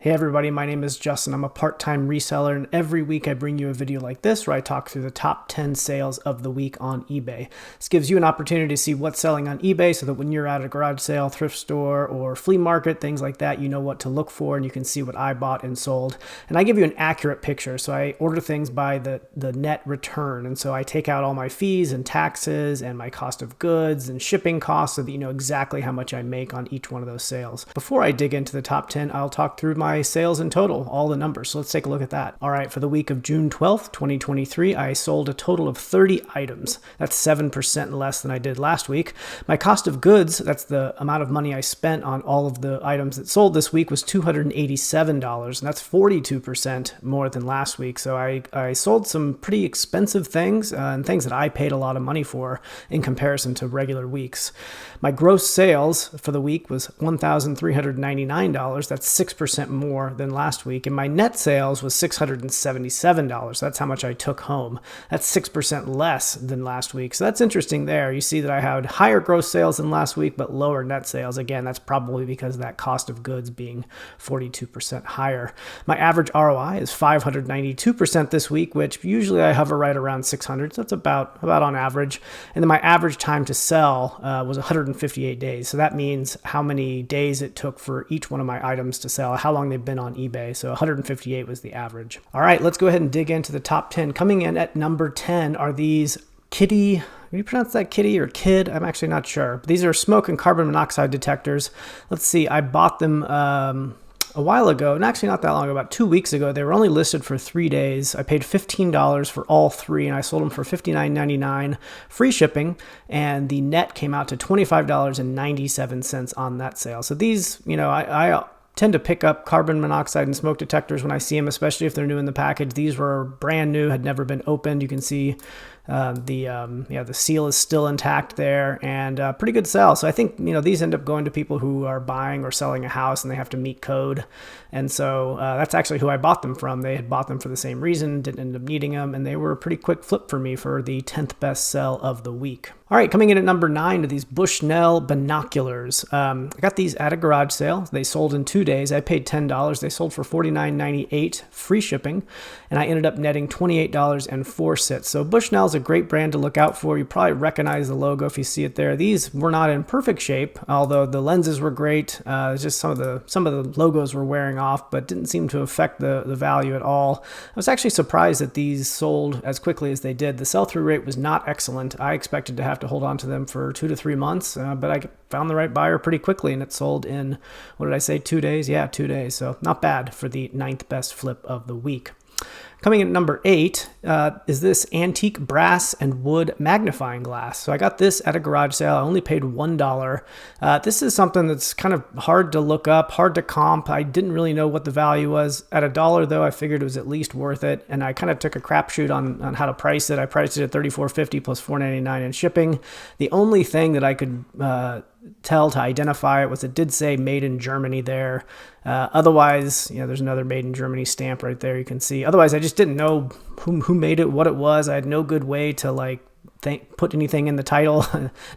Hey everybody, my name is Justin. I'm a part-time reseller, and every week I bring you a video like this where I talk through the top 10 sales of the week on eBay. This gives you an opportunity to see what's selling on eBay so that when you're at a garage sale, thrift store, or flea market, things like that, you know what to look for and you can see what I bought and sold. And I give you an accurate picture, so I order things by the net return. And so I take out all my fees and taxes and my cost of goods and shipping costs so that you know exactly how much I make on each one of those sales. Before I dig into the top 10, I'll talk through my sales in total, all the numbers. So let's take a look at that. All right, for the week of June 12th, 2023, I sold a total of 30 items. That's 7% less than I did last week. My cost of goods, that's the amount of money I spent on all of the items that sold this week, was $287, and that's 42% more than last week. So I sold some pretty expensive things and things that I paid a lot of money for in comparison to regular weeks. My gross sales for the week was $1,399. That's 6% more than last week. And my net sales was $677. That's how much I took home. That's 6% less than last week. So that's interesting there. You see that I had higher gross sales than last week, but lower net sales. Again, that's probably because of that cost of goods being 42% higher. My average ROI is 592% this week, which usually I hover right around 600. So that's about on average. And then my average time to sell was 158 days. So that means how many days it took for each one of my items to sell, how long they've been on eBay. So 158 was the average. All right, let's go ahead and dig into the top 10. Coming in at number 10 are these Kitty. Can you pronounce that Kitty or Kid? I'm actually not sure. These are smoke and carbon monoxide detectors. Let's see. I bought them a while ago, and actually not that long ago, about 2 weeks ago. They were only listed for 3 days. I paid $15 for all three, and I sold them for $59.99 free shipping, and the net came out to $25.97 on that sale. So these, I tend to pick up carbon monoxide and smoke detectors when I see them, especially if they're new in the package. These were brand new, had never been opened. You can see the seal is still intact there, and pretty good sell. So I think these end up going to people who are buying or selling a house and they have to meet code, and so that's actually who I bought them from. They had bought them for the same reason, didn't end up needing them, and they were a pretty quick flip for me for the 10th best sell of the week. All right, coming in at number 9 are these Bushnell binoculars. I got these at a garage sale. They sold in 2 days. I paid $10. They sold for $49.98 free shipping, and I ended up netting $28.04. So Bushnell's a great brand to look out for. You probably recognize the logo if you see it there. These were not in perfect shape, although the lenses were great. Just some of the logos were wearing off, but didn't seem to affect the value at all. I was actually surprised that these sold as quickly as they did. The sell-through rate was not excellent. I expected to have to hold on to them for 2 to 3 months, but I found the right buyer pretty quickly, and it sold in, what did I say, 2 days? Yeah, 2 days. So not bad for the 9th best flip of the week. Coming in at number 8 is this antique brass and wood magnifying glass. So I got this at a garage sale. I only paid $1. This is something that's kind of hard to look up, hard to comp. I didn't really know what the value was. At $1 though, I figured it was at least worth it, and I kind of took a crapshoot on how to price it. I priced it at $34.50 plus $4.99 in shipping. The only thing that I could tell to identify it was it did say made in Germany there. Otherwise, there's another made in Germany stamp right there you can see. Otherwise, I just didn't know who made it, what it was. I had no good way to put anything in the title,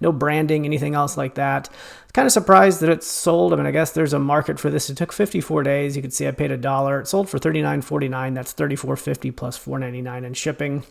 no branding, anything else like that. Kind of surprised that it sold. I mean, I guess there's a market for this. It took 54 days. You can see I paid $1. It sold for $39.49. That's $34.50 plus $4.99 in shipping.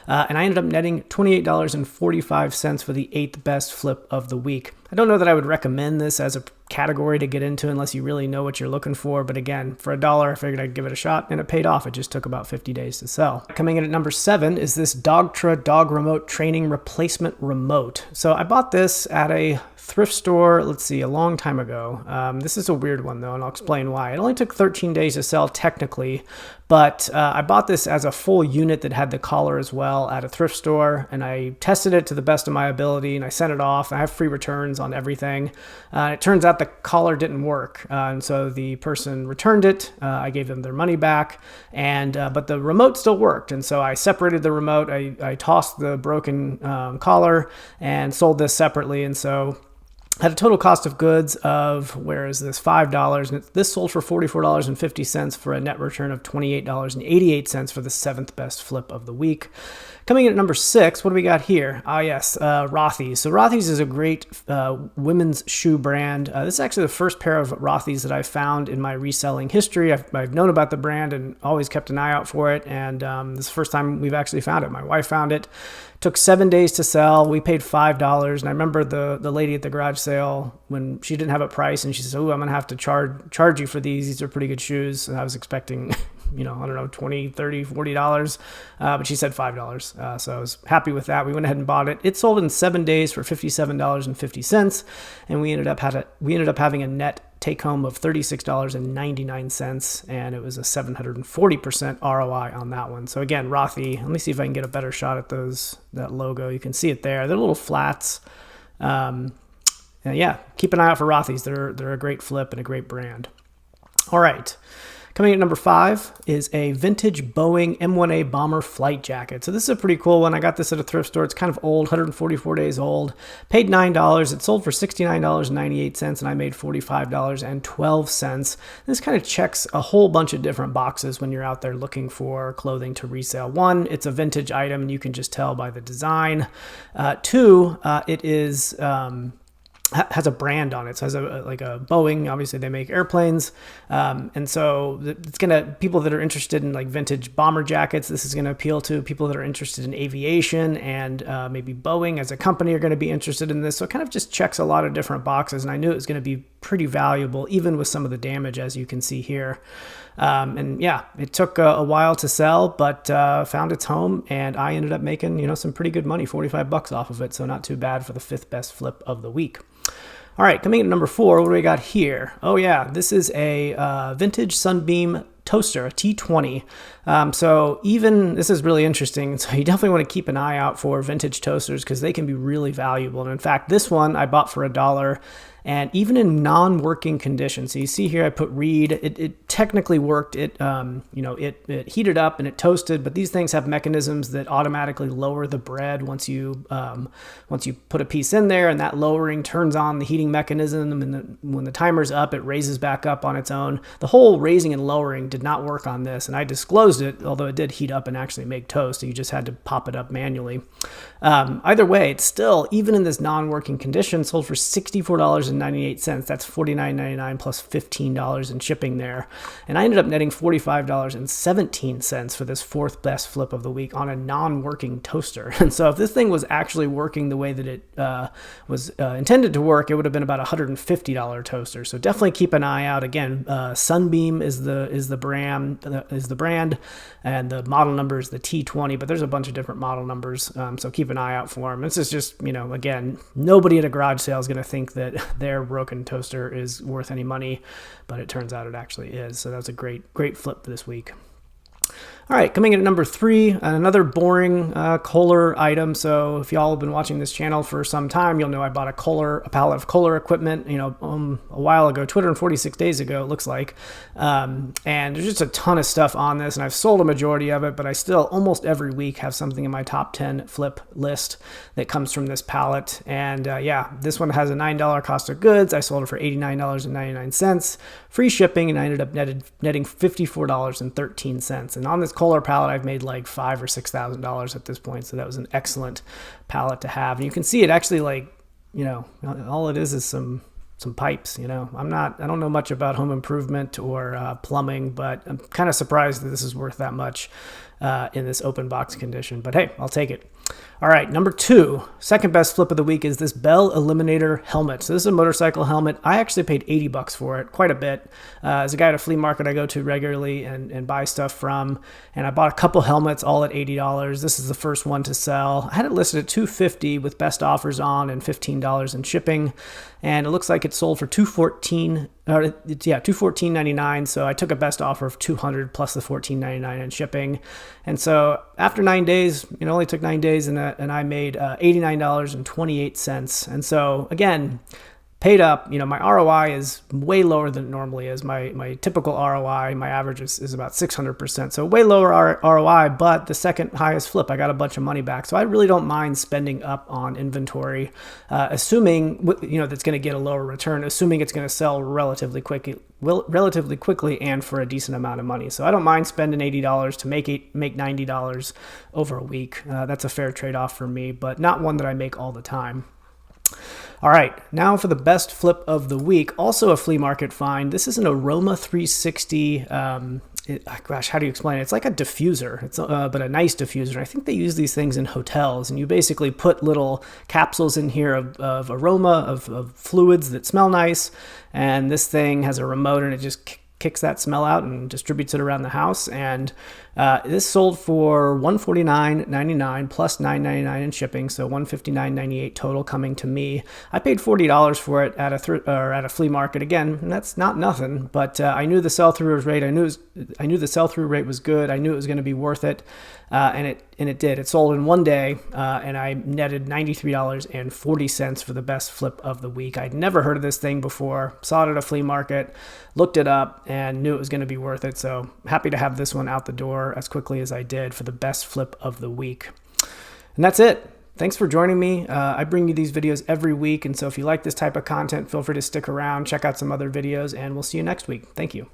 And I ended up netting $28.45 for the 8th best flip of the week. I don't know that I would recommend this as a category to get into unless you really know what you're looking for. But again, for $1, I figured I'd give it a shot, and it paid off. It just took about 50 days to sell. Coming in at number 7 is this Dogtra dog remote training replacement remote. So I bought this at a thrift store, a long time ago. This is a weird one though, and I'll explain why. It only took 13 days to sell technically, but I bought this as a full unit that had the collar as well at a thrift store, and I tested it to the best of my ability, and I sent it off. I have free returns on everything. It turns out the collar didn't work, and so the person returned it. I gave them their money back, but the remote still worked, and so I separated the remote. I tossed the broken collar and sold this separately, and so Had a total cost of goods of, where is this, $5, and this sold for $44.50 for a net return of $28.88 for the 7th best flip of the week. Coming in at number 6, what do we got here? Yes, Rothy's. So Rothy's is a great women's shoe brand. This is actually the first pair of Rothy's that I found in my reselling history. I've known about the brand and always kept an eye out for it, and this is the first time we've actually found it. My wife found it. Took 7 days to sell. We paid $5, and I remember the lady at the garage sale, when she didn't have a price, and she says, "Oh, I'm gonna have to charge you for these. These are pretty good shoes." And I was expecting, I don't know, $20, $30, $40, but she said $5. So I was happy with that. We went ahead and bought it. It sold in 7 days for $57.50, and we ended up having a net take home of $36.99, and it was a 740% ROI on that one. So again, Rothy, let me see if I can get a better shot at that logo. You can see it there. They're little flats. Yeah, keep an eye out for Rothy's. They're a great flip and a great brand. All right. Coming at number 5 is a vintage Boeing M1A bomber flight jacket. So this is a pretty cool one. I got this at a thrift store. It's kind of old, 144 days old. Paid $9. It sold for $69.98, and I made $45.12. This kind of checks a whole bunch of different boxes when you're out there looking for clothing to resell. 1, it's a vintage item, and you can just tell by the design. 2, it is... has a brand on it. So it has like a Boeing, obviously they make airplanes. And so it's people that are interested in like vintage bomber jackets, this is going to appeal to. People that are interested in aviation and maybe Boeing as a company are going to be interested in this. So it kind of just checks a lot of different boxes. And I knew it was going to be pretty valuable, even with some of the damage, as you can see here. And yeah, it took a while to sell, but found its home, and I ended up making, some pretty good money, $45 off of it. So not too bad for the 5th best flip of the week. All right, coming in at number 4, what do we got here? Oh yeah, this is a vintage Sunbeam toaster, a T20. So this is really interesting. So you definitely want to keep an eye out for vintage toasters because they can be really valuable. And in fact, this one I bought for $1. And even in non-working conditions, so you see here I put read. It technically worked. It heated up and it toasted. But these things have mechanisms that automatically lower the bread once you put a piece in there, and that lowering turns on the heating mechanism. And when the timer's up, it raises back up on its own. The whole raising and lowering did not work on this, and I disclosed it, although it did heat up and actually make toast. So you just had to pop it up manually. Either way, it's still, even in this non-working condition, sold for $64.98. That's $49.99 plus $15 in shipping there. And I ended up netting $45.17 for this 4th best flip of the week on a non-working toaster. And so if this thing was actually working the way that it was intended to work, it would have been about a $150 toaster. So definitely keep an eye out. Again, Sunbeam is the brand, and the model number is the T20, but there's a bunch of different model numbers. So keep an eye out for them. This is just, again, nobody at a garage sale is going to think that their broken toaster is worth any money, but it turns out it actually is. So that's a great flip this week. All right, coming in at number 3, another boring Kohler item. So if y'all have been watching this channel for some time, you'll know I bought a pallet of Kohler equipment, a while ago, 246 days ago, it looks like. And there's just a ton of stuff on this, and I've sold a majority of it, but I still almost every week have something in my top 10 flip list that comes from this pallet. And yeah, this one has a $9 cost of goods. I sold it for $89.99, free shipping, and I ended up netting $54.13. And on this Kohler pallet, I've made like $5,000 or $6,000 at this point. So that was an excellent pallet to have. And you can see it actually, like, all it is some pipes. I don't know much about home improvement or plumbing, but I'm kind of surprised that this is worth that much in this open box condition. But hey, I'll take it. All right, number 2, second best flip of the week is this Bell Eliminator helmet. So this is a motorcycle helmet. I actually paid $80 for it, quite a bit. As a guy at a flea market I go to regularly and buy stuff from, and I bought a couple helmets all at $80. This is the first one to sell. I had it listed at $250 with best offers on and $15 in shipping, and it looks like it sold for $214.99. So I took a best offer of $200 plus the $14.99 in shipping. And so after 9 days, it only took 9 days, and I made $89.28. And so again, paid up. You know, my ROI is way lower than it normally is. My typical ROI, my average is about 600%. So way lower ROI, but the second highest flip, I got a bunch of money back. So I really don't mind spending up on inventory, assuming, you know, that's going to get a lower return, assuming it's going to sell relatively quickly and for a decent amount of money. So I don't mind spending $80 to make $90 over a week. That's a fair trade-off for me, but not one that I make all the time. All right, now for the best flip of the week, also a flea market find. This is an Aroma 360, gosh, how do you explain it? It's like a diffuser, but a nice diffuser. I think they use these things in hotels, and you basically put little capsules in here of aroma, of fluids that smell nice, and this thing has a remote, and it just kicks that smell out and distributes it around the house. And this sold for $149.99 plus $9.99 in shipping, so $159.98 total coming to me. I paid $40 for it at a flea market. Again, that's not nothing, but I knew the sell-through rate. I knew the sell-through rate was good. I knew it was going to be worth it, and it did. It sold in one day, and I netted $93.40 for the best flip of the week. I'd never heard of this thing before. Saw it at a flea market, looked it up, and knew it was going to be worth it. So happy to have this one out the door as quickly as I did for the best flip of the week. And that's it. Thanks for joining me. I bring you these videos every week, and so if you like this type of content, feel free to stick around, check out some other videos, and we'll see you next week. Thank you.